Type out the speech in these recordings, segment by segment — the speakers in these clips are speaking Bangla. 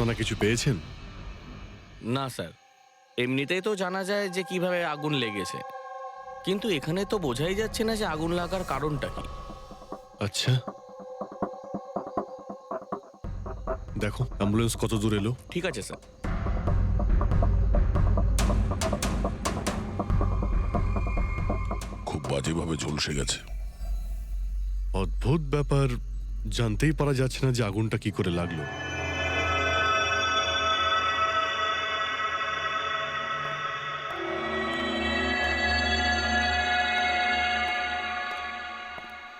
আপনারা কিছু পেয়েছেন? না স্যার, এমনিতেই তো জানা যায় যে কিভাবে আগুন লেগেছে, কিন্তু এখানে তো বোঝাই যাচ্ছে না যে আগুন লাগার কারণটা কি। আচ্ছা, দেখো অ্যাম্বুলেন্স কত দূর এলো। ঠিক আছে স্যার। খুব বাজেভাবে ঝলসে গেছে। অদ্ভুত ব্যাপার, জানতেই পারা যাচ্ছে না যে আগুনটা কি করে লাগলো।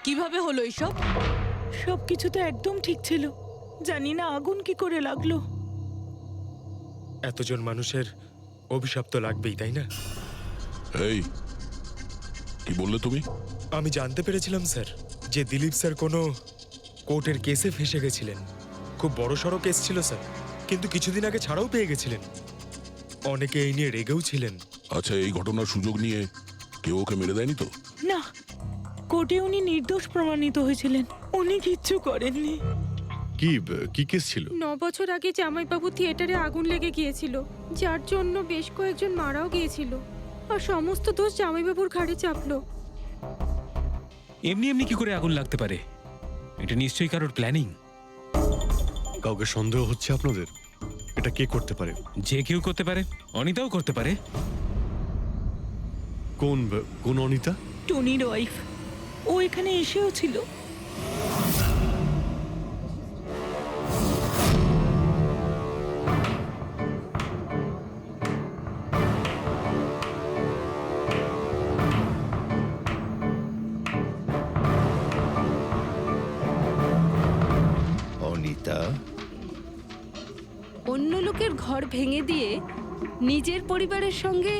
কিভাবে হলো এইসব? সবকিছু তো একদম ঠিক ছিল, জানি না আগুন কি করে লাগলো। এতজন মানুষের অভিশাপ তো লাগবেই, তাই না? এই কি বললে তুমি? আমি জানতে পেরেছিলাম স্যার যে দিলীপ স্যার কোনো কোর্টের কেসে ফেঁসে গেছিলেন। খুব বড়সড় কেস ছিল স্যার, কিন্তু কিছুদিন আগে ছাড়াও পেয়ে গেছিলেন। অনেকে এই নিয়ে রেগেও ছিলেন। আচ্ছা, এই ঘটনার সুযোগ নিয়ে কেউ ওকে মেরে দেয়নি তো? না, কোর্টে উনি নির্দোষ প্রমাণিত হয়েছিলেন, উনি কিচ্ছু করেননি। কি কেস ছিল? 9 বছর আগে জামাইবাবু থিয়েটারে আগুন লেগে গিয়েছিল, যার জন্য বেশ কয়েকজন মারাও গিয়েছিল, আর সমস্ত দোষ জামাইবাবুর ঘাড়ে চাপলো। এমনি এমনি কি করে আগুন লাগতে পারে? এটা নিশ্চয়ই কারোর প্ল্যানিং। কাউকে সন্দেহ হচ্ছে আপনাদের? এটা কে করতে পারে? যে কেউ করতে পারে, অনিতাও করতে পারে। কোন অনিতা? টনির ওয়াইফ, ও এখানে এসেও ছিল। অনিতা, অন্য লোকের ঘর ভেঙে দিয়ে নিজের পরিবারের সঙ্গে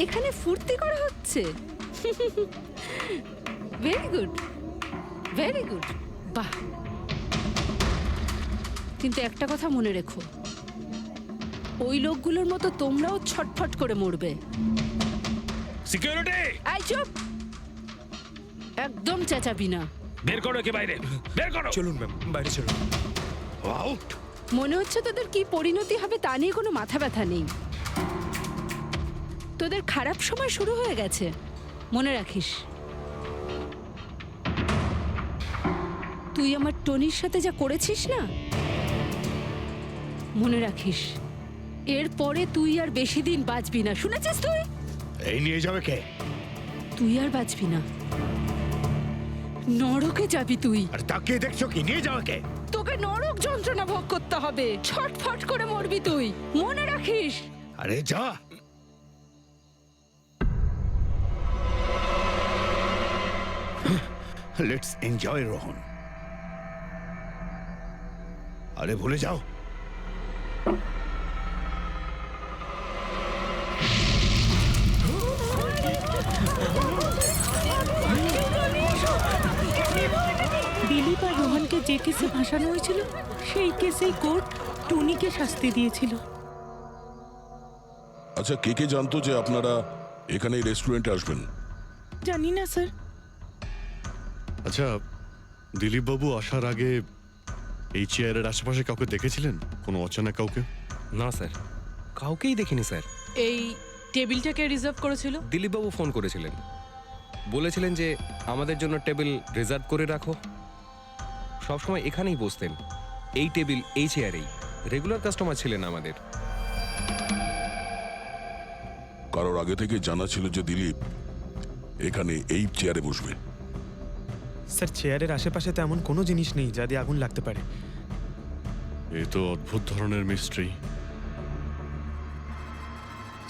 এখানে ফুর্তি করা হচ্ছে। ভেরি গুড, ভেরি গুড, বাহ। কিন্তু একটা কথা মনে রেখো, ওই লোকগুলোর মতো তোমরাও ছটফট করে মরবে। সিকিউরিটি, এই চুপ, একদম চেঁচাবি না। বের করো একে বাইরে, বের করো। চলুন ম্যাম, বাইরে চলুন। আউট। মনে হচ্ছে তোদের কি পরিণতি হবে তা নিয়ে কোনো মাথা ব্যথা নেই। তোদের খারাপ সময় শুরু হয়ে গেছে, মনে রাখিস। তুই আমার টনির সাথে যা করেছিস না, মনে রাখিস এরপরে তুই আর বেশি দিন বাঁচবি না, শুনেছিস? তুই এই নিয়ে যাবে কে? তুই আর বাঁচবি না, নরকে যাবি তুই। আর তাকিয়ে দেখছো কি? নিয়ে যাবে কে? তোকে নরক যন্ত্রণা ভোগ করতে হবে, ছটফট করে মরবি তুই, মনে রাখিস। আরে যা। Let's enjoy Rohan. আরে ভুলে যাও। দিলীপ আর রোহনকে যে কেসে ফাঁসানো হয়েছিল, সেই কেসেই কোর্ট টনিকে শাস্তি দিয়েছিল। আচ্ছা, কে কে জানতো যে আপনারা এখানে এই রেস্টুরেন্টে আসবেন? জানি না স্যার। আচ্ছা, দিলীপ বাবু আসার আগে এই চেয়ারের আশেপাশে কাউকে দেখেছিলেন? কোনো অচেনা কাউকে? না স্যার, কাউকেই দেখিনি স্যার। এই টেবিলটাকে রিজার্ভ করেছিল দিলীপবাবু ফোন করেছিলেন, বলেছিলেন যে আমাদের জন্য টেবিল রিজার্ভ করে রাখো। সবসময় এখানেই বসতেন, এই টেবিল এই চেয়ারেই। রেগুলার কাস্টমার ছিলেন আমাদের। কারোর আগে থেকে জানা ছিল যে দিলীপ এখানে এই চেয়ারে বসবে? স্যার, চেয়ারের আশেপাশে তেমন কোনো জিনিস নেই যা দিয়ে আগুন লাগতে পারে। এই তো অদ্ভুত ধরনের মিস্ট্রি।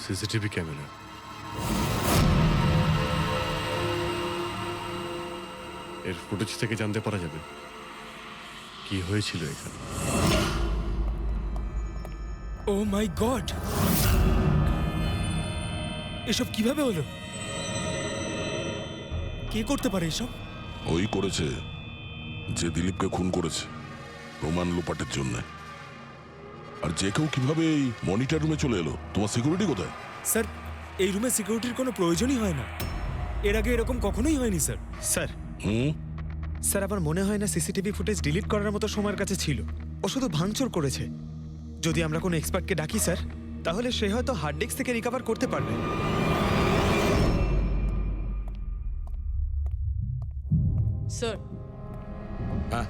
সিসিটিভি ক্যামেরা, এর ফুটেজ থেকে জানতে পারা যাবে কি হয়েছিল এখানে। ও মাই গড, এসব কিভাবে হলো? কে করতে পারে এসব? ওই করেছে যে দিলীপকে খুন করেছে প্রমাণ লোপাটের জন্য। আর যে কেউ কিভাবে এই মনিটর রুমে চলে এলো? তোমার সিকিউরিটি কোথায়? স্যার, এই রুমে সিকিউরিটির কোনো প্রয়োজনই হয় না। এর আগে এরকম কখনোই হয়নি স্যার। স্যার স্যার আমার মনে হয় না সিসিটিভি ফুটেজ ডিলিট করার মতো সময়ের কাছে ছিল। ও শুধু ভাঙচুর করেছে, যদি আমরা কোনো এক্সপার্টকে ডাকি স্যার, তাহলে সে হয়তো হার্ড ডিস্ক থেকে রিকভার করতে পারবে। স্যার হ্যাঁ?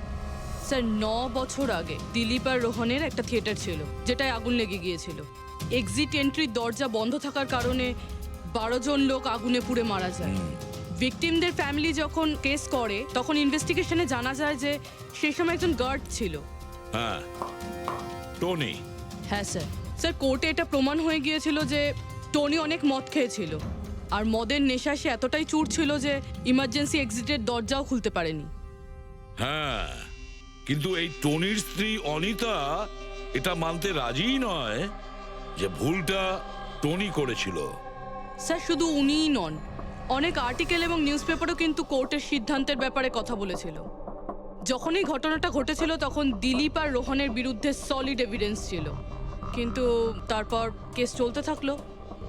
স্যার 9 বছর আগে দিলীপ আর রোহনের একটা থিয়েটার ছিল যেটায় আগুন লেগে গিয়েছিল। এক্সিট এন্ট্রির দরজা বন্ধ থাকার কারণে 12 জন লোক আগুনে পুড়ে মারা যায়। ভিকটিমদের ফ্যামিলি যখন কেস করে তখন ইনভেস্টিগেশনে জানা যায় যে সেই সময় একজন গার্ড ছিল। হ্যাঁ, টনি। হ্যাঁ স্যার। স্যার কোর্টে এটা প্রমাণ হয়ে গিয়েছিল যে টনি অনেক মদ খেয়েছিল আর মদের নেশা সে এতটাই চুর ছিল যে ইমার্জেন্সি এক্সিটের দরজাও খুলতে পারেনি। হ্যাঁ, কিন্তু এই টনির স্ত্রী অনিতা এটা মানতে রাজিই নয় যে ভুলটা টনি করেছিল। স্যার শুধু উনিই নন, অনেক আর্টিকেল এবং নিউজ পেপারও কিন্তু কোর্টের সিদ্ধান্তের ব্যাপারে কথা বলেছিল। যখন এই ঘটনাটা ঘটেছিল তখন দিলীপ আর রোহনের বিরুদ্ধে সলিড এভিডেন্স ছিল, কিন্তু তারপর কেস চলতে থাকলো।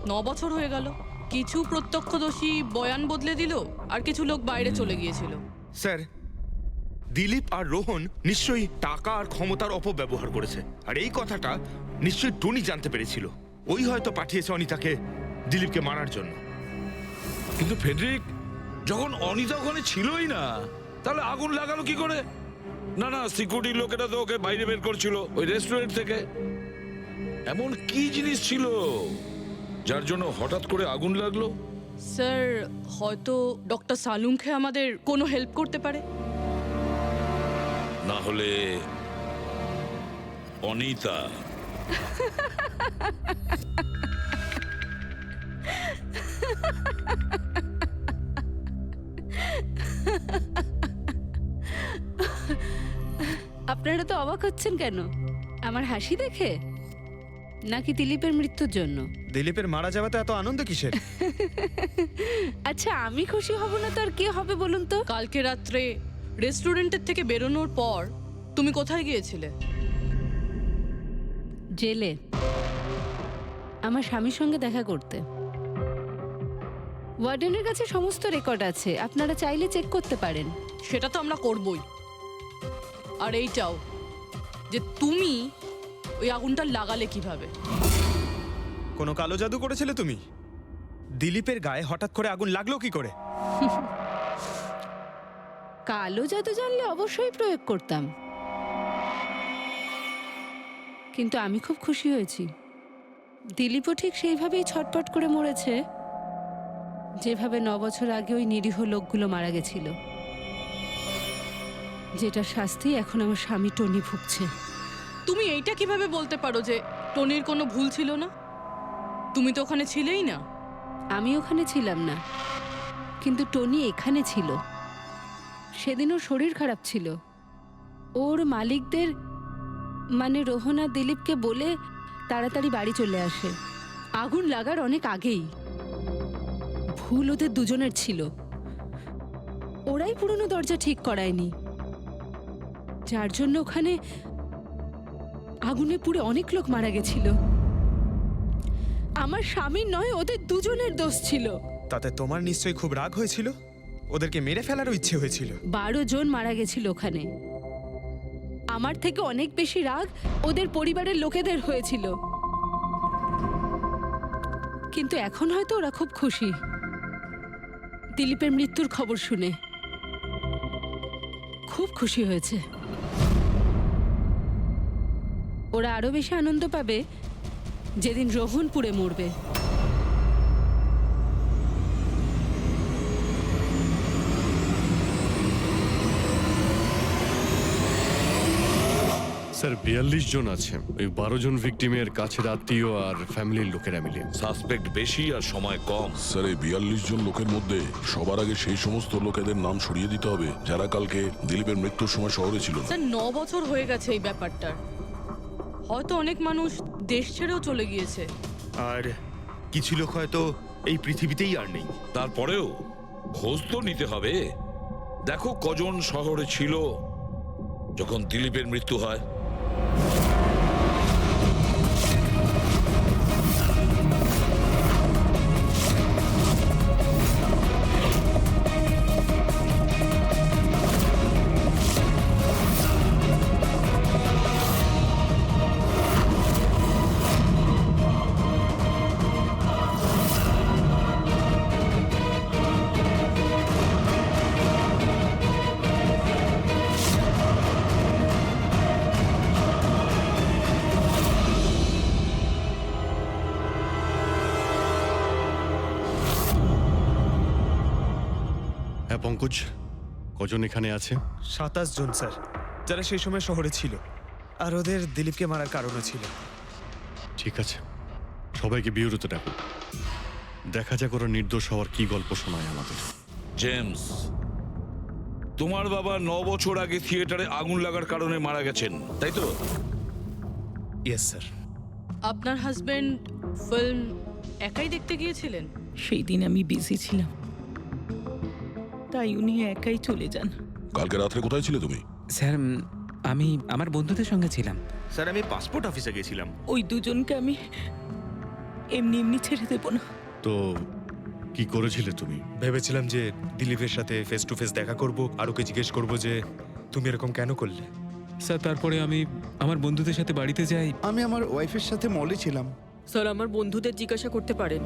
9 বছর হয়ে গেল। কিছু প্রত্যক্ষদর্শী বয়ান বদলে দিল আর কিছু লোক বাইরে চলে গিয়েছিল। স্যার, দিলীপ আর রোহন নিশ্চয়ই টাকা আর ক্ষমতার অপব্যবহার করেছে, আর এই কথাটা নিশ্চয়ই টনি জানতে পেরেছিল। ওই হয়তো পাঠিয়েছে অনিতাকে দিলীপকে মারার জন্য। কিন্তু ফেডরিক, যখন অনিতা ওখানে ছিলই না, তাহলে আগুন লাগালো কি করে? না না, সিকিউরিটির লোকেরা তো ওকে বাইরে বের করছিল ওই রেস্টুরেন্ট থেকে। এমন কি জিনিস ছিল যার জন্য হঠাৎ করে আগুন লাগলো? স্যার হয়তো ডক্টর সালুংখে আমাদের কোনো হেল্প করতে পারে। না হলে অনিতা। আপনারা তো অবাক হচ্ছেন কেন? আমার হাসি দেখে নাকি দিলীপের মৃত্যুর জন্য? দিলীপের মারা যাওয়াতে এত আনন্দ কিসের? আচ্ছা, আমি খুশি হব না তো আর কে হবে বলুন তো? কালকে রাত্রে রেস্টুরেন্টের থেকে বেরোনোর পর তুমি কোথায় গিয়েছিলে? জেলে আমার স্বামীর সঙ্গে দেখা করতে। ওয়ার্ডেনের কাছে সমস্ত রেকর্ড আছে, আপনারা চাইলে চেক করতে পারেন। সেটা তো আমরা করবই। আর এইটাও যে তুমি ওই আগুনটা লাগালে কিভাবে? কোনো কালো জাদু করেছিলে তুমি? দিলীপের গায়ে হঠাৎ করে আগুন লাগলো কি করে? কালো জাদু জানলে অবশ্যই প্রয়োগ করতাম, কিন্তু আমি খুব খুশি হয়েছি দিলীপও ঠিক সেইভাবেই ছটপট করে মরেছে যেভাবে 9 বছর আগে ওই নিরীহ লোকগুলো মারা গেছিল, যেটা শাস্তি এখন আমার স্বামী টনি ভুগছে। তুমি এইটা কিভাবে বলতে পারো যে টনির কোনো ভুল ছিল না? তুমি তো ওখানে ছিলেই না। আমি ওখানে ছিলাম না, কিন্তু টনি এখানে ছিল। সেদিন ওর শরীর খারাপ ছিল। ওর মালিকদের মানে রোহন আর দিলীপকে বলে তাড়াতাড়ি বাড়ি চলে আসে আগুন লাগার অনেক আগেই। ভুল ওদের দুজনের ছিল। ওরাই পুরনো দরজা ঠিক করায়নি, যার জন্য ওখানে আগুনে পুড়ে অনেক লোক মারা গেছিল। আমার স্বামীর নয়, ওদের দুজনের দোষ ছিল। তাতে তোমার নিশ্চয়ই খুব রাগ হয়েছিল, ওদেরকে মেরে ফেলারও ইচ্ছে হয়েছিল। 12 জন মারা গেছিল ওখানে। আমার থেকে অনেক বেশি রাগ ওদের পরিবারের লোকেদের হয়েছিল, কিন্তু এখন হয়তো ওরা খুব খুশি দিলীপের মৃত্যুর খবর শুনে। খুব খুশি হয়েছে। ওরা আরো বেশি আনন্দ পাবে যেদিন রোহন পুড়ে মরবে। স্যার 42 জন আছে, ওই 12 জন ভিকটিমের কাছের আত্মীয় আর ফ্যামিলির লোকেরা মিলে। সাসপেক্ট বেশি আর সময় কম। স্যার, এই 42 জন লোকের মধ্যে সবার আগে সেই সমস্ত লোকেদের নাম সরিয়ে দিতে হবে যারা কালকে দিলীপের মৃত্যুর সময় শহরে ছিল না। স্যার 9 বছর হয়ে গেছে এই ব্যাপারটার। হয়তো অনেক মানুষ দেশ ছেড়েও চলে গিয়েছে, আর কিছু লোক হয়তো এই পৃথিবীতেই আর নেই। তারপরেও খোঁজ তো নিতে হবে। দেখো কজন শহরে ছিল যখন দিলীপের মৃত্যু হয়। পঙ্কজ, কজন এখানে আছে? 27 জন স্যার, যারা সেই সময় শহরে ছিল, আর ওদের দিলীপকে মারার কারণও ছিল। ঠিক আছে, সবাইকে বিউরোতে ডাকো। দেখা যাক ওরা নির্দোষ হওয়ার কি গল্প শোনায় আমাদের। জেমস, তোমার বাবা 9 বছর আগে থিয়েটারে আগুন লাগার কারণে মারা গেছেন, তাই তো? Yes sir. আপনার হাজবেন্ড ফিল্ম একাই দেখতে গিয়েছিলেন? সেই দিন আমি বিজি ছিলাম, তাই উনি একাই চলে যান। কালকে রাত্রে কোথায় ছিলে তুমি? স্যার আমি আমার বন্ধুদের সঙ্গে ছিলাম। স্যার আমি পাসপোর্ট অফিসে গেছিলাম। ওই দুজনকে আমি এমনি এমনি ছেড়ে দেবো না। তো কি করেছিলে তুমি? ভেবেছিলাম যে দিলীপের সাথে ফেস টু ফেস দেখা করব, আর ওকে জিজ্ঞেস করব যে তুমি এরকম কেন করলে। স্যার তারপরে আমি আমার বন্ধুদের সাথে বাড়িতে যাই। আমি আমার ওয়াইফের সাথে মলে ছিলাম। স্যার আমার বন্ধুদের জিজ্ঞাসা করতে পারেন।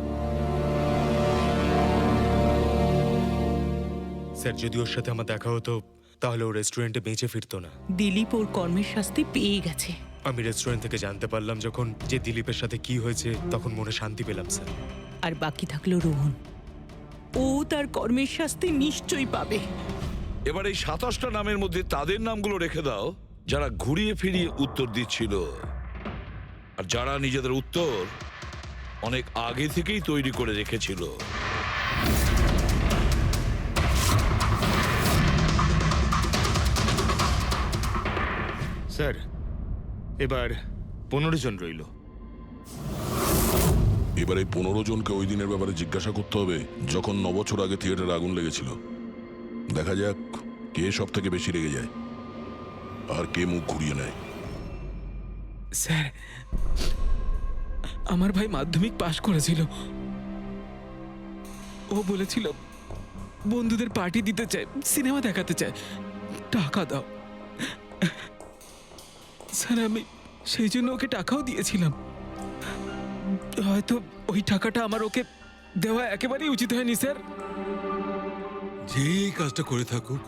স্যার যদি ওর সাথে আমার দেখা হতো তাহলে ও রেস্টুরেন্টে বেঁচে ফিরতো না। দিলীপ ওর কর্মের শাস্তি পেয়ে গেছে। আমি রেস্টুরেন্ট থেকে জানতে পারলাম যখন যে দিলীপের সাথে কি হয়েছে, তখন মনে শান্তি পেলাম স্যার। আর বাকি থাকলো রোহন, ও তার কর্মের শাস্তি নিশ্চয়ই পাবে। এবার এই 27টা নামের মধ্যে তাদের নামগুলো রেখে দাও যারা ঘুরিয়ে ফিরিয়ে উত্তর দিচ্ছিল, আর যারা নিজেদের উত্তর অনেক আগে থেকেই তৈরি করে রেখেছিল। স্যার এবার 15 জন রইল। এবার এই 15 জনকে ওই দিনের ব্যাপারে জিজ্ঞাসা করতে হবে যখন 9 বছর আগে থিয়েটারে আগুন লেগেছিল। দেখা যাক কে সব থেকে বেশি রেগে যায় আর কে মুখ ঘুরিয়ে নেয়। স্যার আমার ভাই মাধ্যমিক পাশ করেছিল। ও বলেছিল বন্ধুদের পার্টি দিতে চায়, সিনেমা দেখাতে চায়, টাকা দাও। স্যার আমি সেই জন্য ওকে টাকাও দিয়েছিলাম। হয়তো ওই টাকাটা আমার ওকে দেওয়া একেবারেই উচিত হয়নি স্যার। যে এই কাজটা করে থাকুক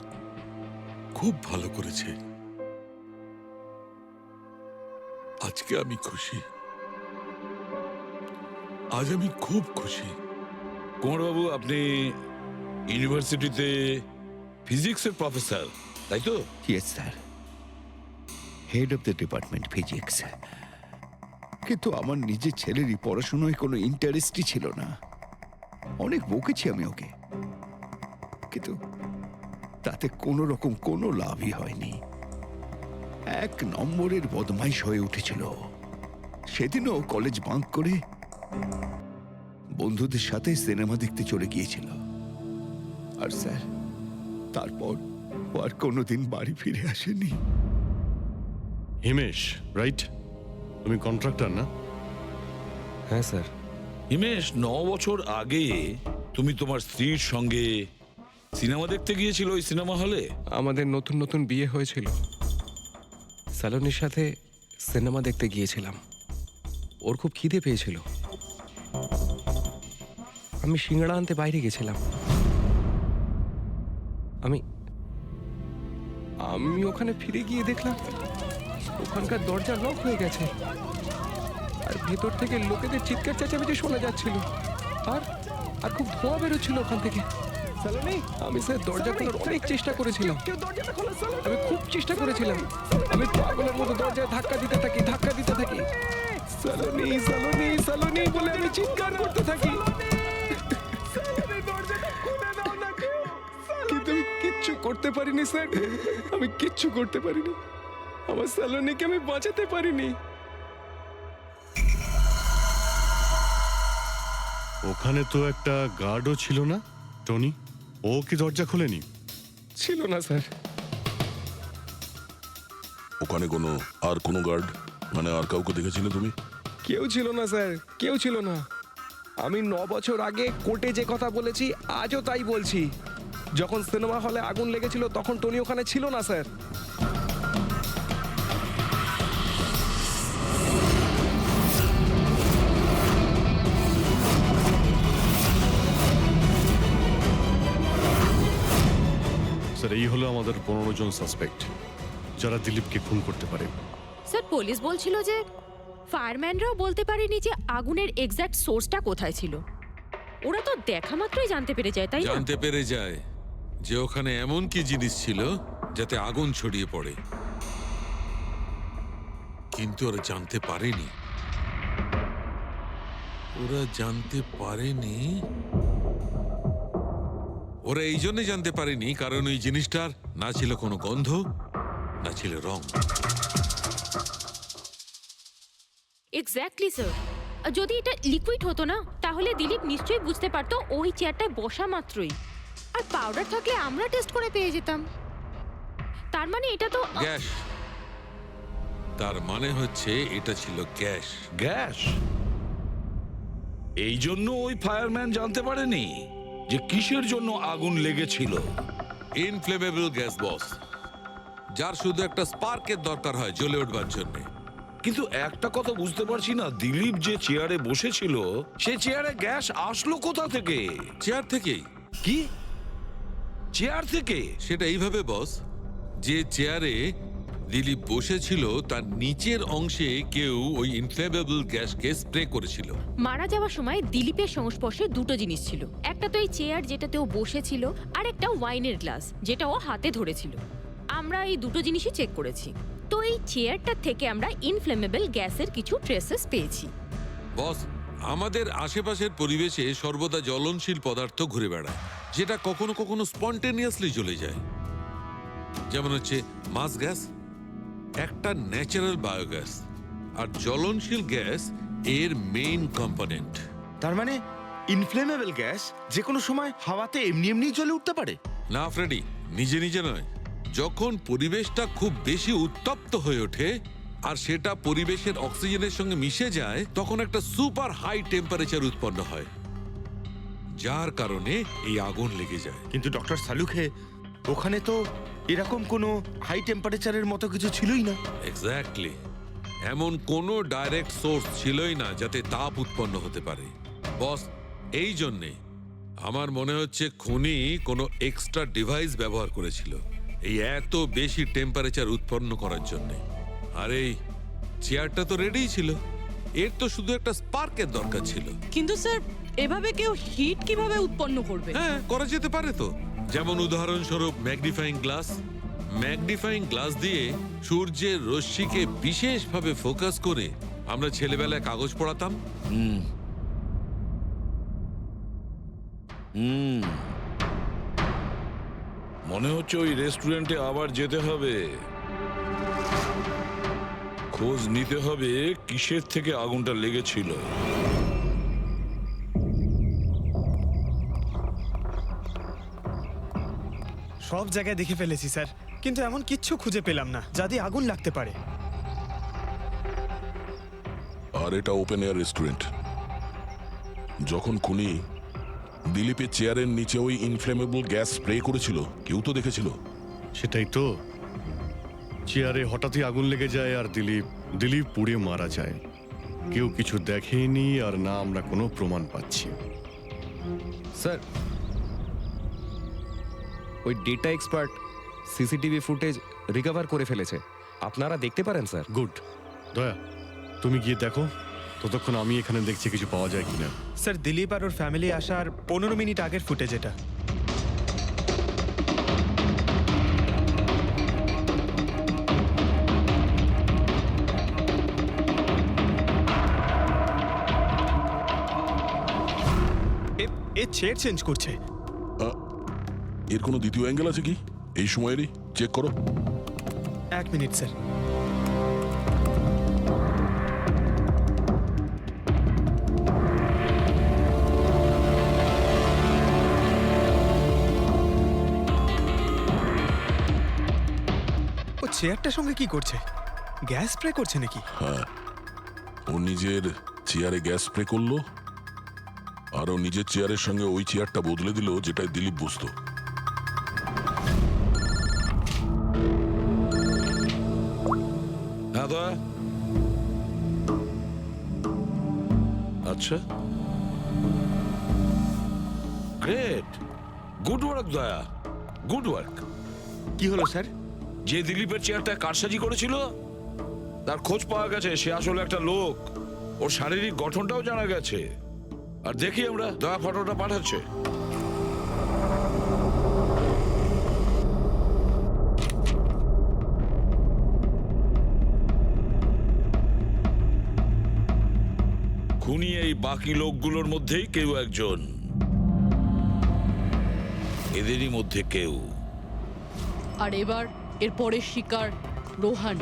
খুব ভালো করেছে। আজকে আমি খুশি, আজ আমি খুব খুশি। কুমারবাবু, আপনি ইউনিভার্সিটিতে ফিজিক্সের প্রফেসর, তাই তো? Yes sir, head of the department physics. কিন্তু আমার নিজের ছেলেরই পড়াশোনায় কোনো ইন্টারেস্টই ছিল না। অনেক বকেছি আমি ওকে, কিন্তু তাতে কোনো রকম কোনো লাভই হয়নি। 1 নম্বরের বদমাইশ হয়ে উঠেছিল। সেদিনও কলেজ বাঙ্ক করে বন্ধুদের সাথে সিনেমা দেখতে চলে গিয়েছিল। আর স্যার তারপর ও আর কোনোদিন বাড়ি ফিরে আসেনি। হিমেশ, রাইট? তুমি কন্ট্রাক্টর না? হ্যাঁ স্যার। হিমেশ, 9 বছর আগে তুমি তোমার স্ত্রীর সঙ্গে সিনেমা দেখতে গিয়েছিল ওই সিনেমা হলে? আমাদের নতুন নতুন বিয়ে হয়েছিল, স্যালোনির সাথে সিনেমা দেখতে গিয়েছিলাম। ওর খুব খিদে পেয়েছিল, আমি সিঙ্গাড়া আনতে বাইরে গেছিলাম। আমি ওখানে ফিরে গিয়ে দেখলাম ওখানকার দরজা লক হয়ে গেছে, আর ভেতর থেকে লোকেদের চিৎকার চেঁচামেচি শোনা যাচ্ছিল, আর আর খুব ধোঁয়া বেরোচ্ছিল ওখান থেকে। আমি স্যার দরজা খোলার অনেক চেষ্টা করেছিলাম, আমি খুব চেষ্টা করেছিলাম। আমি পাগলের মতো দরজায় ধাক্কা দিতে থাকি। সালোনি সালোনি সালোনি বলে আমি চিৎকার করতে থাকি, কিন্তু আমি কিচ্ছু করতে পারিনি স্যার। আমি কিচ্ছু করতে পারিনি, আমার সালোনিকে আমি বাঁচাতে পারিনি। ওখানে তো একটা গার্ডও ছিল না, টনি? ও কি দরজা খোলেনি? ছিল না স্যার। ওখানে আর কোনো গার্ড, মানে আর কাউকে দেখেছিলে তুমি? কেউ ছিল না স্যার, কেউ ছিল না। আমি 9 বছর আগে কোর্টে যে কথা বলেছি আজও তাই বলছি। যখন সিনেমা হলে আগুন লেগেছিল তখন টনি ওখানে ছিল না স্যার। স্যার এই হলো আমাদের 15 জন সাসপেক্ট যারা দিলীপকে খুন করতে পারে। স্যার পুলিশ বলছিল যে ফায়ারম্যানরাও বলতে পারেনি যে আগুনের এক্স্যাক্ট সোর্সটা কোথায় ছিল। ওরা তো দেখা মাত্রই জানতে পেরে যায়, তাই না? জানতে পেরে যায়, যে ওখানে এমন কি জিনিস ছিল যাতে আগুন ছড়িয়ে পড়ে, কিন্তু ওরা জানতে পারেনি। ওরা এই জন্য জানতে পারেনি কারণ ওই জিনিসটার না ছিল কোনো গন্ধ, না ছিল রং। Exactly sir. যদি এটা লিকুইড হতো না তাহলে দিলীপ নিশ্চয়ই বুঝতে পারতো ওই চেয়ারটায় বসা মাত্রই। আর পাউডার থাকলে আমরা টেস্ট করে পেয়ে যেতাম। তার মানে এটা তো গ্যাস। তার মানে হচ্ছে এটা ছিল গ্যাস। গ্যাস? এই জন্য ওই ফায়ারম্যান জানতে পারেনি যে কিসের জন্য আগুন লেগেছিল। ইনফ্লেমেবল গ্যাস বস, যার শুধু একটা স্পার্কের দরকার হয় জ্বলে উঠবার জন্য। কিন্তু একটা কথা বুঝতে পারছি না, দিলীপ যে চেয়ারে বসেছিল সে চেয়ারে গ্যাস আসলো কোথা থেকে? চেয়ার থেকেই। কি চেয়ার থেকে? সেটা এইভাবে বস, যে চেয়ারে দিলীপ বসেছিল তার নিচের অংশে কেউ ওই ইনফ্লেমেবল গ্যাসকে স্প্রে করেছিল। মারা যাওয়ার সময় দিলীপের সংস্পর্শে দুটো জিনিস ছিল। একটা তো এই চেয়ার যেটাতে ও বসেছিল, আর একটা ওয়াইনের গ্লাস যেটা ও হাতে ধরেছিল। আমরা এই দুটো জিনিসই চেক করেছি। তো এই চেয়ারটার থেকে আমরা ইনফ্লেমেবল গ্যাসের কিছু ট্রেসেস পেয়েছি। বস, আমাদের আশেপাশের পরিবেশে সর্বদা জ্বলনশীল পদার্থ ঘুরে বেড়ায়, যেটা কখনো কখনো স্পন্টেনিয়াসলি জ্বলে যায়। যেমন হচ্ছে মাস গ্যাস, একটা ন্যাচারাল বায়োগ্যাস, আর জ্বলনশীল গ্যাস এর মেইন কম্পোনেন্ট। তার মানে ইনফ্লেমেবল গ্যাস যে কোনো সময় হাওয়াতে এমনি এমনি জ্বলে উঠতে পারে? না ফ্রেডি, নিজে নিজে নয়। যখন পরিবেশটা খুব বেশি উত্তপ্ত হয়ে ওঠে আর সেটা পরিবেশের অক্সিজেনের সঙ্গে মিশে যায়, তখন একটা সুপার হাই টেম্পারেচার উৎপন্ন হয়, যার কারণে এই আগুন লেগে যায়। কিন্তু ডক্টর সালুখে, ওখানে তো এরকম কোনো হাই টেম্পারেচারের মতো কিছু ছিলই না। এক্স্যাক্টলি, এমন কোনো ডাইরেক্ট সোর্স ছিলই না যাতে তাপ উৎপন্ন হতে পারে। বস, এই জন্যে আমার মনে হচ্ছে খুনি কোনো এক্সট্রা ডিভাইস ব্যবহার করেছিল এই এত বেশি টেম্পারেচার উৎপন্ন করার জন্য। আর এই চেয়ারটা তো রেডিই ছিল, এর তো শুধু একটা স্পার্কের দরকার ছিল। কিন্তু স্যার, এভাবে কেউ হিট কিভাবে উৎপন্ন করবে? হ্যাঁ, করা যেতে পারে তো। যেমন উদাহরণস্বরূপ ম্যাগনিফাইং গ্লাস। ম্যাগনিফাইং গ্লাস দিয়ে সূর্যের রশ্মিকে বিশেষভাবে ফোকাস করে আমরা ছেলেবেলায় কাগজ পড়াতাম। মনে হচ্ছে ওই রেস্টুরেন্টে আবার যেতে হবে, খোঁজ নিতে হবে কিসের থেকে আগুনটা লেগেছিল। সব জায়গায় দেখে ফেলেছি স্যার, কিন্তু এমন কিচ্ছু খুঁজে পেলাম না যা দিয়ে আগুন লাগতে পারে। আর এটা ওপেন এয়ার রেস্টুরেন্ট। যখন খুনি দিলীপের চেয়ারের নিচে ওই ইনফ্লেমেবল গ্যাস স্প্রে করেছিল, কেউ তো দেখেছিল। সেটাই তো, চেয়ারে হঠাৎই আগুন লেগে যায় আর দিলীপ পুড়ে মারা যায়। কেউ কিছু দেখেনি, আর না আমরা কোনো প্রমাণ পাচ্ছি। স্যার, ওই data expert CCTV footage recover করে ফেলেছে, আপনারা দেখতে পারেন স্যার। গুড। দয়া, তুমি গিয়ে দেখো, ততক্ষণ আমি এখানে দেখছি কিছু পাওয়া যায় কিনা। স্যার, দিলীপ আর ওর ফ্যামিলি আসার 15 মিনিট আগের ফুটেজ এটা। এ চেয়ার চেঞ্জ করছে। এর কোনো দ্বিতীয় অ্যাঙ্গেল আছে কি এই সময়েরই? চেক করো। 1 মিনিট স্যার। ও চেয়ারটার সঙ্গে কি করছে? গ্যাস স্প্রে করছে নাকি? হ্যাঁ, ও নিজের চেয়ারে গ্যাস স্প্রে করলো, আর ও নিজের চেয়ারের সঙ্গে ওই চেয়ারটা বদলে দিল যেটাই দিলীপ বসতো। হ্যাঁ দয়া। আচ্ছা, গ্রেট, গুড ওয়ার্ক দয়া, গুড ওয়ার্ক। কি হলো স্যার? যে দিলীপের চেয়ারটা কারসাজি করেছিল তার খোঁজ পাওয়া গেছে। সে আসলে একটা লোক, ওর শারীরিক গঠনটাও জানা গেছে। আর দেখি আমরা, দয়া ফটোটা পাঠাচ্ছে। খুনি এই বাকি লোকগুলোর মধ্যেই কেউ একজন, এদেরই মধ্যে কেউ। আর এবার এর পরের শিকার রোহান।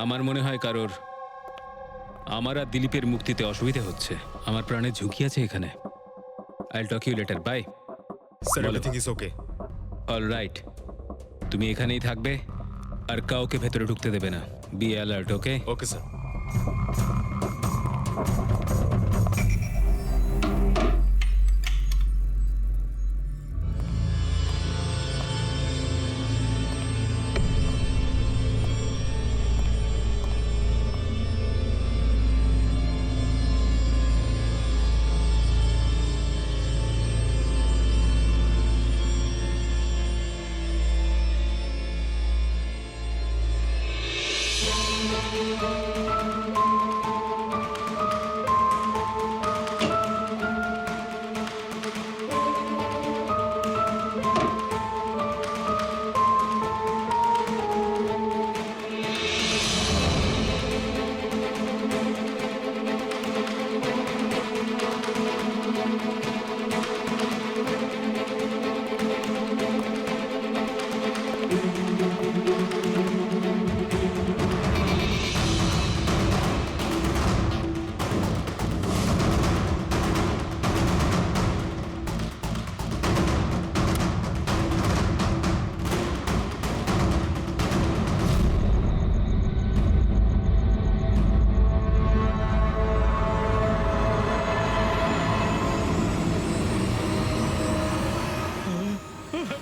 আমার মনে হয় কারোর আমার আর দিলীপের মুক্তিতে অসুবিধা হচ্ছে। আমার প্রাণের ঝুঁকি আছে এখানে। I will talk you later, bye. Sir, everything is okay. All right, তুমি এখানেই থাকবে আর কাউকে ভেতরে ঢুকতে দেবে না। Be alert, okay? Okay sir.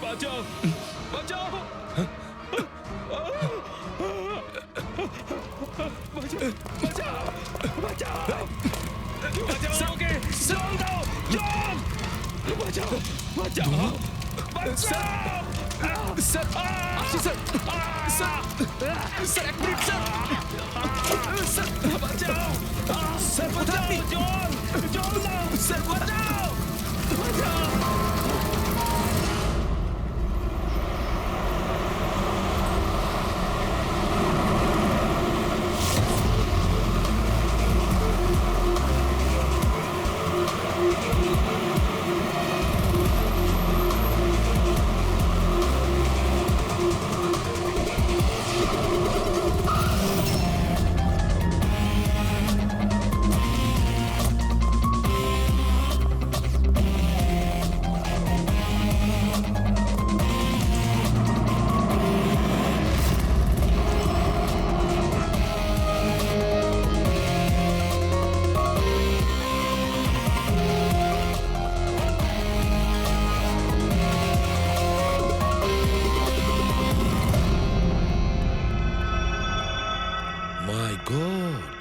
বাঁচাও, বাঁচাও, বাঁচাও, বাঁচাও, বাঁচাও ওকে, জল দাও, জল, বাঁচাও, বাঁচাও, বাঁচাও। স্যার, আসি স্যার, স্যার, স্যার, এক মিনিট স্যার, স্যার, বাঁচাও, স্যার, বাঁচাও, জল, জল দাও, স্যার, বাঁচাও, বাঁচাও। মাই গড,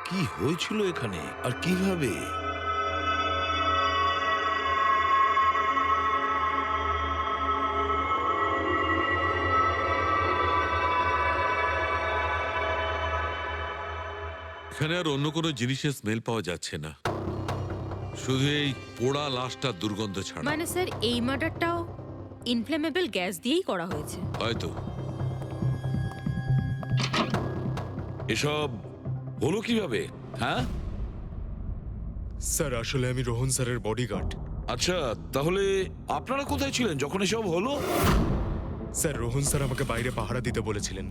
কি হয়েছিল এখানে আর কিভাবে? এখানে আর অন্য কোনো জিনিসের স্মেল পাওয়া যাচ্ছে না, শুধু এই পোড়া লাশটার দুর্গন্ধ ছাড়া। মানে স্যার, এই মার্ডারটাও ইনফ্লেমেবল গ্যাস দিয়েই করা হয়েছে হয়তো। এসব হলো কিভাবে? হ্যাঁ স্যার, আসলে আমি রোহন স্যারের বডিগার্ড। আচ্ছা, তাহলে আপনারা কোথায় ছিলেন যখন এসব হলো? স্যার, রোহন স্যার আমাকে বাইরে পাহারা দিতে বলেছিলেন।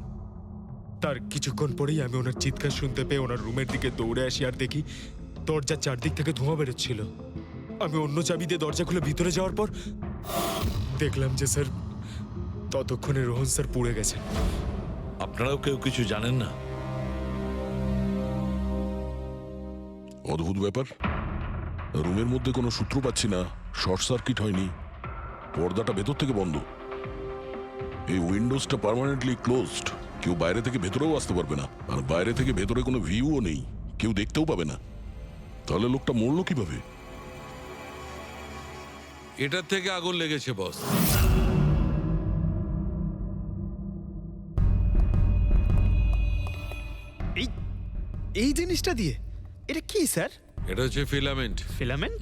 তার কিছুক্ষণ পরেই আমি ওনার চিৎকার শুনতে পেয়ে ওনার রুমের দিকে দৌড়ে আসি আর দেখি দরজার চারদিক থেকে ধোঁয়া বেরোচ্ছিল। আমি অন্য চাবি দিয়ে দরজা খুলে ভিতরে যাওয়ার পর দেখলাম যে স্যার ততক্ষণে রোহন স্যার পুড়ে গেছেন। আপনারাও কেউ কিছু জানেন না? অদ্ভুত ব্যাপার, রুমের মধ্যে কোনো সূত্র পাচ্ছি না, শর্ট সার্কিট হয়নি, পর্দাটা ভেতর থেকে বন্ধ, এই উইন্ডোজটা পার্মানেন্টলি ক্লোজড, কেউ বাইরে থেকে ভেতরেও আসতে পারবে না, আর বাইরে থেকে ভেতরে কোনো ভিউও নেই, কেউ দেখতেও পাবে না। তাহলে লোকটা মরলো কিভাবে? এটার থেকে আগুন লেগেছে বস। এই জিনিসটা দিয়ে এটা কি স্যার? এটা হচ্ছে ফিলামেন্ট। ফিলামেন্ট?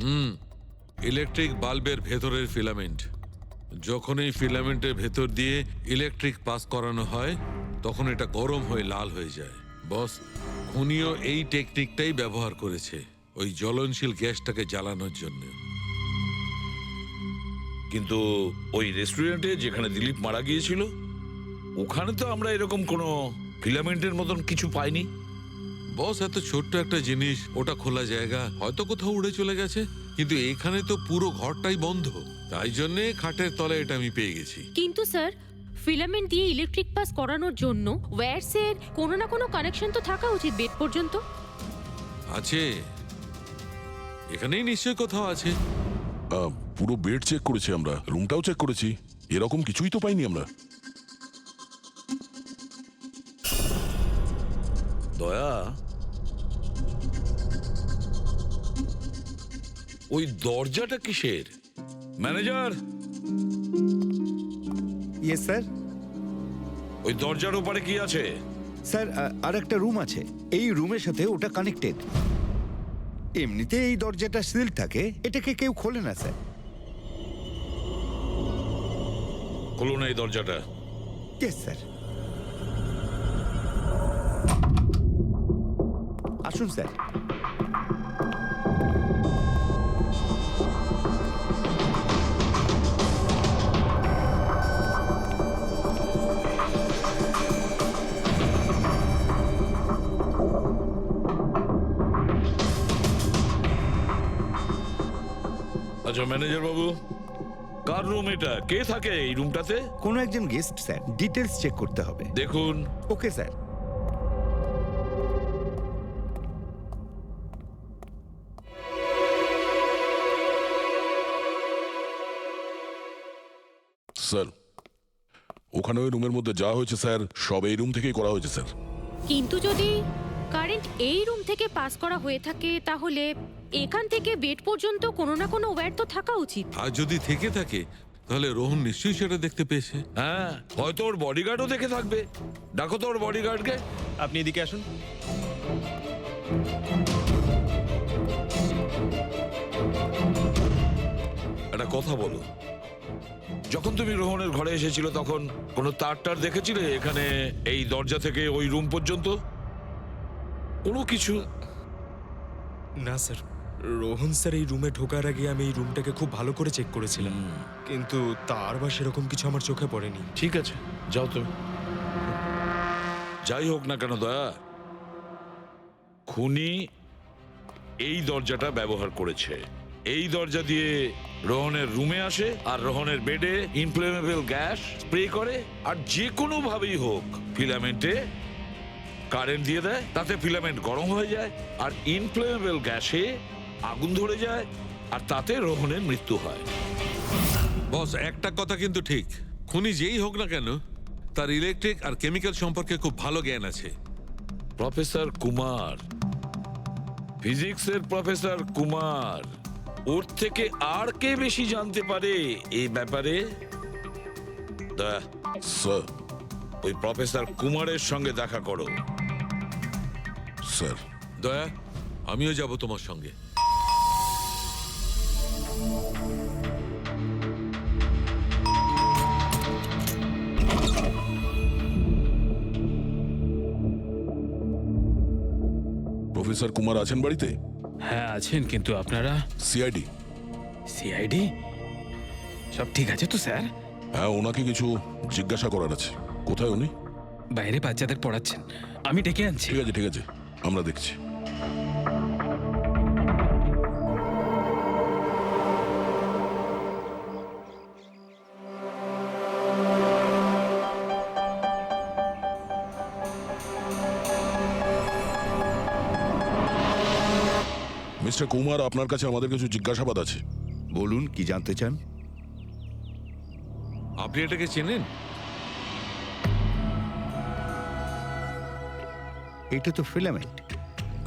ইলেকট্রিক বাল্বের ভেতরের ফিলামেন্ট। যখন এই ফিলামেন্টের ভেতর দিয়ে ইলেকট্রিক পাস করানো হয় তখন এটা গরম হয়ে লাল হয়ে যায়। বস, খুনিও এই টেকনিকটাই ব্যবহার করেছে ওই জ্বলনশীল গ্যাসটাকে জ্বালানোর জন্য। কিন্তু ওই রেস্টুরেন্টে যেখানে দিলীপ মারা গিয়েছিল ওখানে তো আমরা এরকম কোনো ফিলামেন্টের মতন কিছু পাইনি। বস, এত ছোট্ট একটা জিনিস, ওটা খোলা জায়গা, হয়তো কোথাও উড়ে চলে গেছে, কিন্তু এখানে তো পুরো ঘরটাই বন্ধ, তাই জন্যে খাটের তলায় এটা আমি পেয়ে গেছি। কিন্তু স্যার, ফিলামেন্ট দিয়ে ইলেকট্রিক পাস করানোর জন্য ওয়্যারসের কোনো না কোনো কানেকশন তো থাকা উচিত বেড পর্যন্ত। আছে, এখানেই নিশ্চয়ই কোথাও আছে। পুরো বেড চেক করেছি আমরা, রুমটাও চেক করেছি, এরকম কিছুই তো পাইনি আমরা। দয়া, ওই দরজাটা কিসের? Manager, yes sir. ওই দরজার ওপারে কি আছে? স্যার আর একটা রুম আছে, এই রুমের সাথে ওটা কানেক্টেড। এমনিতে এই দরজাটা সিল থাকে, এটাকে কেউ খোলে না স্যার। খুলুন এই দরজাটা। Yes sir. আসুন স্যার। আচ্ছা ম্যানেজার বাবু, কার রুম এটা? কে থাকে এই রুমটাতে? কোনো একজন গেস্ট স্যার, ডিটেলস চেক করতে হবে। দেখুন। Okay sir. স্যার, ওখানে ওই রুমের মধ্যে যা হয়েছে স্যার সব এই রুম থেকেই করা হয়েছে স্যার। কিন্তু যদি কারেন্ট এই রুম থেকে পাস করা হয়ে থাকে তাহলে এখান থেকে বেড পর্যন্ত কোনো না কোনো ওয়্যার তো থাকা উচিত। আর যদি থেকে থাকে তাহলে রোহন নিশ্চয়ই সেটা দেখতে পেয়েছে। হ্যাঁ, হয়তো ওর বডিগার্ডও দেখে থাকবে। ডাকো তো ওর বডিগার্ডকে। আপনি এদিকে আসুন। একটা কথা বলো, যখন তুমি রোহনের ঘরে এসেছিল তখন কোনো তার টার দেখেছিলে এখানে এই দরজা থেকে ওই রুম পর্যন্ত? কোনো কিছু? না স্যার, রোহন স্যার এই রুমে ঢোকার আগে আমি এই রুমটাকে খুব ভালো করে চেক করেছিলাম, কিন্তু তার বা সেরকম কিছু আমার চোখে পড়েনি। ঠিক আছে, যাও তুমি। যাই হোক না কেন দয়া, খুনি এই দরজাটা ব্যবহার করেছে। এই দরজা দিয়ে রোহনের রুমে আসে আর রোহনের বেডে ইনফ্লেমেবল গ্যাস স্প্রে করে, আর যে কোনো ভাবেই হোক ফিলামেন্টে কারেন্ট দিয়ে দেয়, তাতে ফিলামেন্ট গরম হয়ে যায় আর ইনফ্লেমেবল গ্যাসে আগুন ধরে যায় আর তাতে রোহনের মৃত্যু হয়। বস, একটা কথা কিন্তু ঠিক, খুনি যেই হোক না কেন তার ইলেকট্রিক আর কেমিক্যাল সম্পর্কে খুব ভালো জ্ঞান আছে। প্রফেসর কুমার, ফিজিক্সের প্রফেসর কুমার, ওর থেকে আর কে বেশি জানতে পারে এই ব্যাপারে? স্যার, ওই প্রফেসর কুমারের সঙ্গে দেখা করো। স্যার। দয়া, আমিও যাব তোমার সঙ্গে। প্রফেসর কুমার আছেন বাড়িতে? হ্যাঁ আছেন, কিন্তু আপনারা? সিআইডি। সিআইডি? সব ঠিক আছে তো স্যার? হ্যাঁ, ওনাকে কিছু জিজ্ঞাসা করার আছে। কোথায় উনি? বাইরে বাচ্চাদের পড়াচ্ছেন, আমি ডেকে আনছি। ঠিক আছে ঠিক আছে, আমরা দেখছি। মিস্টার কুমার, আপনার কাছে আমাদের কিছু জিজ্ঞাসাবাদ আছে। বলুন, কি জানতে চান? আপনি এটাকে চেনেন? এটা তো ফিলামেন্ট।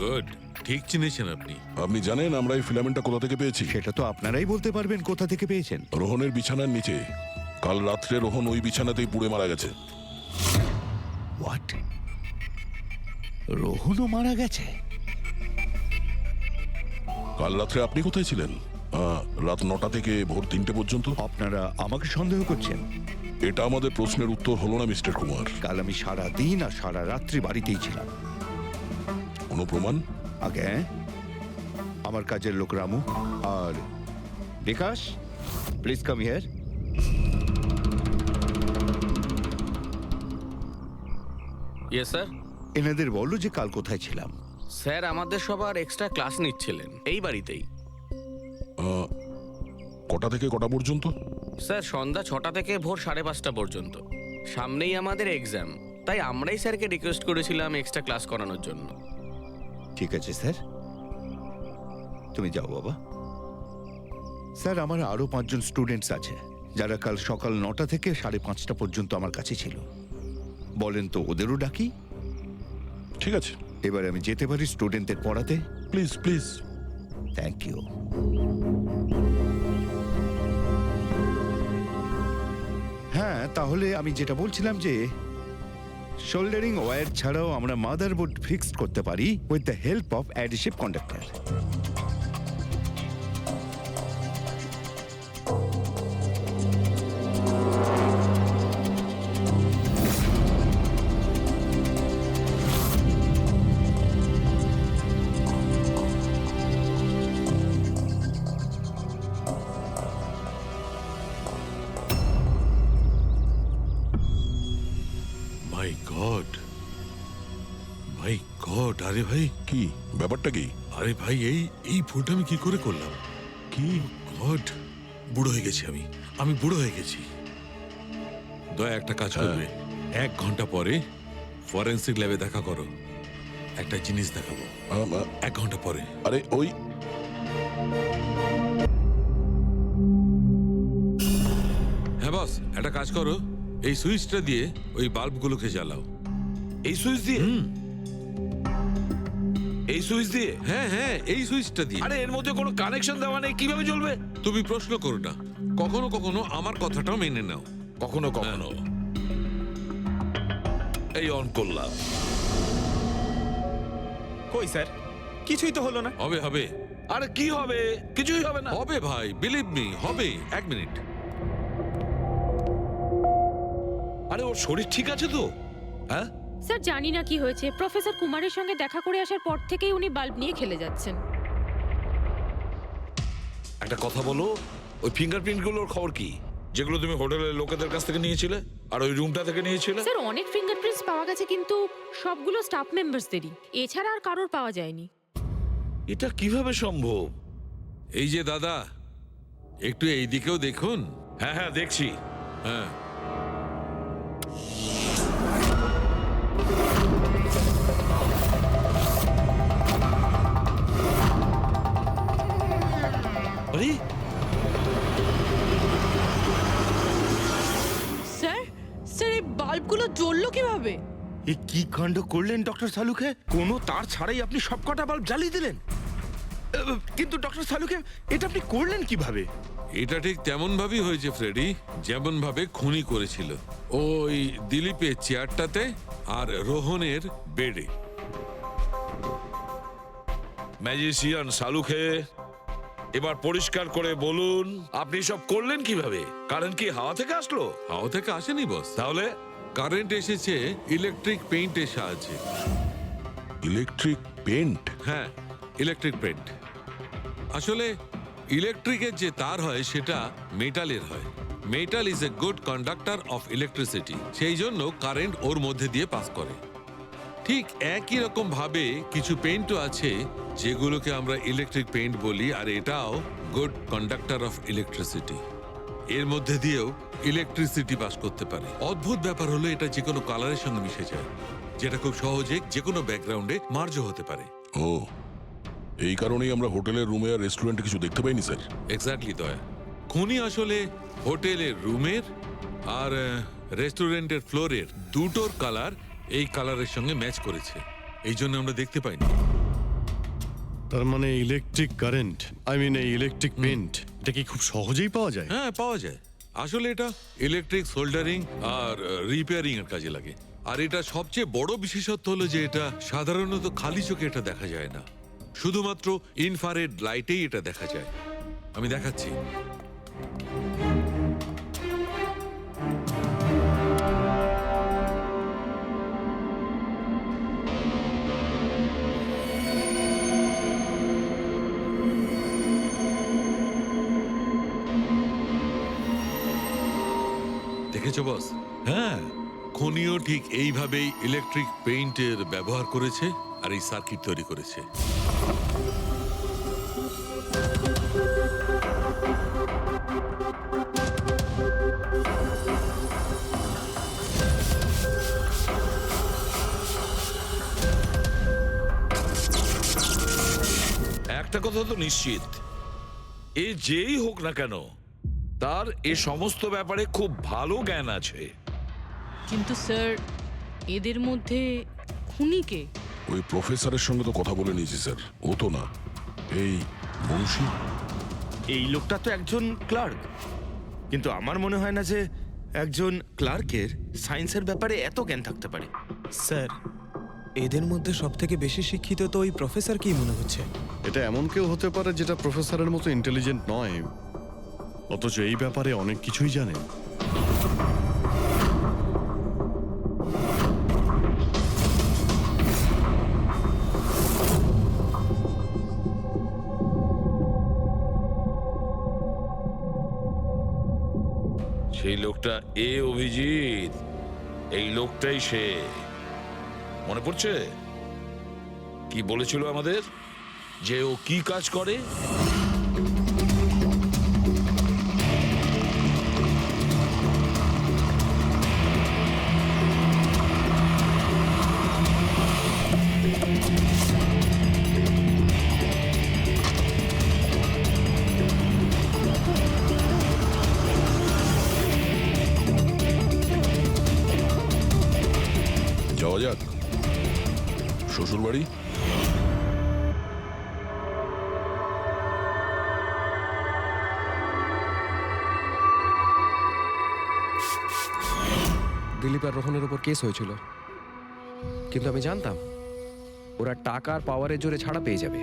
গুড, ঠিক চিনেছেন আপনি। আপনি জানেন আমরা এই ফিলামেন্টটা কোথা থেকে পেয়েছি? সেটা তো আপনারাই বলতে পারবেন কোথা থেকে পেয়েছেন। রোহনের বিছানার নিচে। কাল রাত্রে রোহন ওই বিছানাতেই পুড়ে মারা গেছে। হোয়াট? রোহনও মারা গেছে? কাল রাত্রে আপনি কোথায় ছিলেন? রাত 9টা থেকে ভোর 3টে পর্যন্ত। আপনারা আমাকে সন্দেহ করছেন? এটা আমাদের প্রশ্নের উত্তর হলো না মিস্টার কুমার। কাল আমি সারা দিন আর সারা রাত্রি বাড়িতেই ছিলাম। কোনো প্রমাণ? আগে আমার কাজের লোক রামু আর Bikash, please come here. Yes sir. এনাদের বলো যে কাল কোথায় ছিলাম। স্যার আমাদের সবার এক্সট্রা ক্লাস নিচ্ছিলেন এই বাড়িতেই। কটা থেকে কটা পর্যন্ত? স্যার সন্ধ্যা 6টা থেকে ভোর 5:30 পর্যন্ত। সামনেই আমাদের এক্সাম, তাই আমরাই স্যারকে রিকোয়েস্ট করেছিলাম এক্সট্রা ক্লাস করানোর জন্য। ঠিক আছে স্যার, তুমি যাও বাবা। স্যার, আমার আরো 5 জন স্টুডেন্টস আছে যারা কাল সকাল 9টা থেকে 5:30 পর্যন্ত আমার কাছে ছিল। বলেন তো ওদেরও ডাকি? ঠিক আছে, এবার আমি যেতে পারি স্টুডেন্টদের পড়াতে? Please please. Thank you. হ্যাঁ, তাহলে আমি যেটা বলছিলাম যে শোল্ডারিং ওয়্যার ছাড়াও আমরা মাদারবোর্ড ফিক্সড করতে পারি with the help of adhesive conductor. My god, my god! আরে ভাই, কি ব্যাপারটা? কি? আরে ভাই, এই ভুলটা আমি কি করে করলাম? কি গড, বুড়ো হয়ে গেছি আমি বুড়ো হয়ে গেছি। দয়া একটা কাজ করবে, 1 ঘন্টা পরে ফরেন্সিক ল্যাবে দেখা করো। একটা জিনিস দেখাবো। 1 ঘন্টা পরে। আরে ওই হ্যাঁ বস, একটা কাজ করো, এই সুইচটা দিয়ে ওই বাল্বগুলোকে জ্বালাও। এই সুইচ দিয়ে? এই সুইচ দিয়ে? হ্যাঁ হ্যাঁ, এই সুইচটা দিয়ে। আরে এর মধ্যে কোনো কানেকশন দেওয়া নেই, কিভাবে জ্বলবে? তুমি প্রশ্ন করো না, কখনো কখনো আমার কথাটাও মেনে নাও। কখনো কখনো। এই অন করলাম। কই স্যার, কিছুই তো হলো না। হবে হবে। আরে কি হবে? কিছুই হবে না। হবে ভাই, বিলিভ মি, হবে। 1 মিনিট। আরে ওর শরীর ঠিক আছে তো? হ্যাঁ স্যার জানি না কি হয়েছে, প্রফেসর কুমারের সঙ্গে দেখা করে আসার পর থেকেই উনি বাল্ব নিয়ে খেলে যাচ্ছেন। একটা কথা বলো, ওই ফিঙ্গারপ্রিন্ট গুলোর খবর কি, যেগুলো তুমি হোটেলের লোকেদের কাছ থেকে নিয়েছিলে আর ওই রুমটা থেকে নিয়েছিলে? স্যার অনেক ফিঙ্গারপ্রিন্টস পাওয়া গেছে, কিন্তু সবগুলো স্টাফ মেম্বারসদেরই, এছাড়া আর কারোর পাওয়া যায়নি। এটা কিভাবে সম্ভব? এই যে দাদা, একটু এই দিকেও দেখুন। হ্যাঁ হ্যাঁ দেখছি। হ্যাঁ, আরে স্যার, স্যার এই বাল্বগুলো জ্বললো কিভাবে? এ কি কাণ্ড করলেন ডক্টর সালুকে? কোনো তার ছাড়াই আপনি সবকটা বাল্ব জ্বালিয়ে দিলেন। কিন্তু ডক্টর সালুকে, এটা আপনি করলেন কিভাবে? এটা ঠিক তেমন ভাবেই হয়েছে ফ্রেডি, যেমন ভাবে খুনি করেছিল। ওই দিলীপের চেয়ারটাতে আর রোহনের বেডে। ম্যাজিশিয়ান সালুকে, এবার পরিষ্কার করে বলুন আপনি সব করলেন কিভাবে? কারেন্ট কি হাওয়া থেকে আসলো? হাওয়া থেকে আসেনি বস, তাহলে কারেন্ট এসেছে ইলেকট্রিক পেইন্টের সাহায্যে। Electric paint? হ্যাঁ, ইলেকট্রিক পেইন্ট। আসলে ইলেকট্রিকের যে তার হয় সেটা মেটালের হয়। Metal is a good conductor of electricity, সেই জন্য কারেন্ট ওর মধ্যে দিয়ে পাস করে। ঠিক একই রকম ভাবে কিছু পেইন্টও আছে যেগুলোকে আমরা ইলেকট্রিক পেইন্ট বলি, আর এটাও গুড কন্ডাক্টর অফ ইলেকট্রিসিটি। এর মধ্যে দিয়েও ইলেকট্রিসিটি পাস করতে পারে। অদ্ভুত ব্যাপার হলো এটা যে কোনো কালারের সঙ্গে মিশে যায়, যেটা খুব সহজে যে কোনো ব্যাকগ্রাউন্ডে মার্জ হতে পারে। ও, এই কারণেই আমরা হোটেলের রুমে আর রেস্টুরেন্টে কিছু দেখতে পাইনি স্যার। এক্স্যাক্টলি দয়া, খুনি আসলে হোটেলের রুমের আর রেস্টুরেন্টের ফ্লোরের দুটোর কালার এই কালারের সঙ্গে ম্যাচ করেছে, এই জন্য আমরা দেখতে পাইনি। তার মানে ইলেকট্রিক কারেন্ট, এই ইলেকট্রিক পেন্ট, এটা কি খুব সহজেই পাওয়া যায়? হ্যাঁ, পাওয়া যায়। আসলে এটা ইলেকট্রিক সোল্ডারিং আর রিপেয়ারিং এর কাজে লাগে। আর এটা সবচেয়ে বড় বিশেষত্ব হলো যে এটা সাধারণত খালি চোখে এটা দেখা যায় না, শুধুমাত্র ইনফ্রারেড লাইটেই এটা দেখা যায়। আমি দেখাচ্ছি। দেখেছো বস? হ্যাঁ, খনিও ঠিক এইভাবেই ইলেকট্রিক পেইন্টের ব্যবহার করেছে আর এই সার্কিট তৈরি করেছে। একটা কথা তো নিশ্চিত, এ যেই হোক না কেন তার এ সমস্ত ব্যাপারে খুব ভালো জ্ঞান আছে। কিন্তু স্যার, এদের মধ্যে খুনি কে? ওই প্রফেসরের সঙ্গে তো কথা বলে নিয়েছি স্যার, ও তো না, এই মুন্সি। এই লোকটা তো একজন ক্লার্ক, কিন্তু আমার মনে হয় না যে একজন ক্লার্কের সায়েন্সের ব্যাপারে এত জ্ঞান থাকতে পারে। স্যার, এদের মধ্যে সব থেকে বেশি শিক্ষিত তো ওই প্রফেসর কি মনে হচ্ছে? এটা এমন কেউ হতে পারে যেটা প্রফেসরের মতো ইন্টেলিজেন্ট নয়, অথচ এই ব্যাপারে অনেক কিছুই জানে। সেই লোকটা অভিজিৎ, এই লোকটাই সে। মনে পড়ছে কি বলেছিল আমাদের, যে ও কি কাজ করে? যাওয়া যাক শ্বশুর বাড়ি। দিলীপ আর রোহনের উপর কেস হয়েছিল, কিন্তু আমি জানতাম ওরা টাকার পাওয়ারের জোরে ছাড়া পেয়ে যাবে।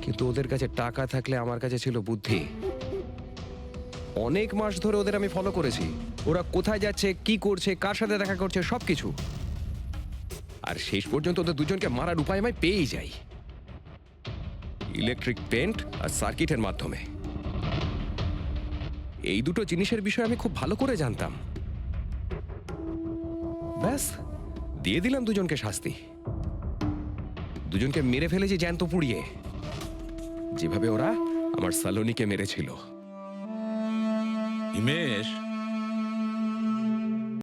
কিন্তু ওদের কাছে টাকা থাকলে আমার কাছে ছিল বুদ্ধি। অনেক মাস ধরে ওদের আমি ফলো করেছি, ওরা কোথায় যাচ্ছে, কি করছে, কার সাথে দেখা করছে, সবকিছু। আর শেষ পর্যন্ত ওদের দুজনকে মারার উপায় আমি পেয়েই যাই, ইলেকট্রিক পেন্ট আর সার্কিটের মাধ্যমে। এই দুটো জিনিসের বিষয়ে আমি খুব ভালো করে জানতাম। ব্যাস, দিয়ে দিলাম দুজনকে শাস্তি। দুজনকে মেরে ফেলেছি জ্যান্ত পুড়িয়ে, যেভাবে ওরা আমার সালোনিকে মেরেছিল। হিমেশ,